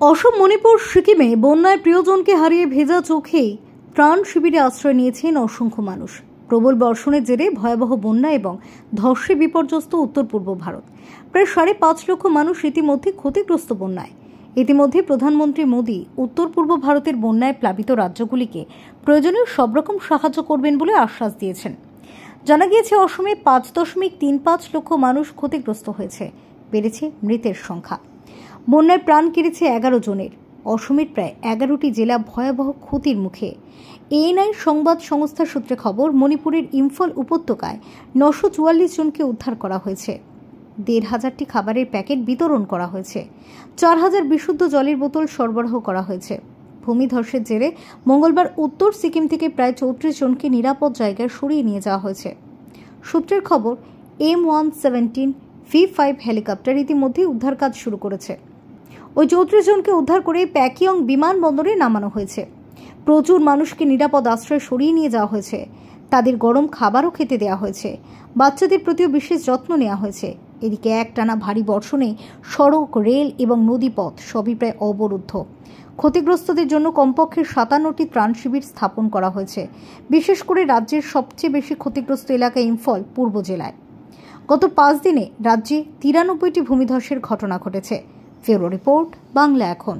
অসম, মণিপুর, সিকিমে বন্যায় প্রিয়জনকে হারিয়ে ভেজা চোখেই ত্রাণ শিবিরে আশ্রয় নিয়েছেন অসংখ্য মানুষ। প্রবল বর্ষণের জেরে ভয়াবহ বন্যা এবং ধসে বিপর্যস্ত উত্তর পূর্ব ভারত। প্রায় 5.5 লক্ষ মানুষ ইতিমধ্যে ক্ষতিগ্রস্ত বন্যায়। ইতিমধ্যে প্রধানমন্ত্রী মোদী উত্তর পূর্ব ভারতের বন্যায় প্লাবিত রাজ্যগুলিকে প্রয়োজনীয় সব রকম সাহায্য করবেন বলে আশ্বাস দিয়েছেন। জানা গিয়েছে, অসমে 5.35 লক্ষ মানুষ ক্ষতিগ্রস্ত হয়েছে। বেড়েছে মৃতের সংখ্যা। বন্যায় প্রাণ কেড়েছে 11 জনের। অসমের প্রায় 11টি জেলা ভয়াবহ ক্ষতির মুখে। এএনআই সংবাদ সংস্থা সূত্রে খবর, মণিপুরের ইম্ফল উপত্যকায় 944 জনকে উদ্ধার করা হয়েছে। 1,500টি খাবারের প্যাকেট বিতরণ করা হয়েছে। 4,000 বিশুদ্ধ জলের বোতল সরবরাহ করা হয়েছে। ভূমিধসের জেরে মঙ্গলবার উত্তর সিকিম থেকে প্রায় 34 জনকে নিরাপদ জায়গায় সরিয়ে নিয়ে যাওয়া হয়েছে। সূত্রের খবর, M117 V5 হেলিকপ্টার ইতিমধ্যে উদ্ধার কাজ শুরু করেছে। ওই 34 জনকে উদ্ধার করে প্যাকিয়ং বিমানবন্দরে নামানো হয়েছে। প্রচুর মানুষকে নিরাপদ আশ্রয়ে সরিয়ে নিয়ে যাওয়া হয়েছে। তাদের গরম খাবারও খেতে দেওয়া হয়েছে। বাচ্চাদের প্রতিও বিশেষ যত্ন নেওয়া হয়েছে। এদিকে একটানা ভারী বর্ষণে সড়ক, রেল এবং নদীপথ সবই প্রায় অবরুদ্ধ। ক্ষতিগ্রস্তদের জন্য কমপক্ষে 57টি ত্রাণ শিবির স্থাপন করা হয়েছে। বিশেষ করে রাজ্যের সবচেয়ে বেশি ক্ষতিগ্রস্ত এলাকা ইম্ফল পূর্ব জেলায়। গত 5 দিনে রাজ্যে 93টি ভূমিধসের ঘটনা ঘটেছে। ফেরো রিপোর্ট, বাংলা এখন।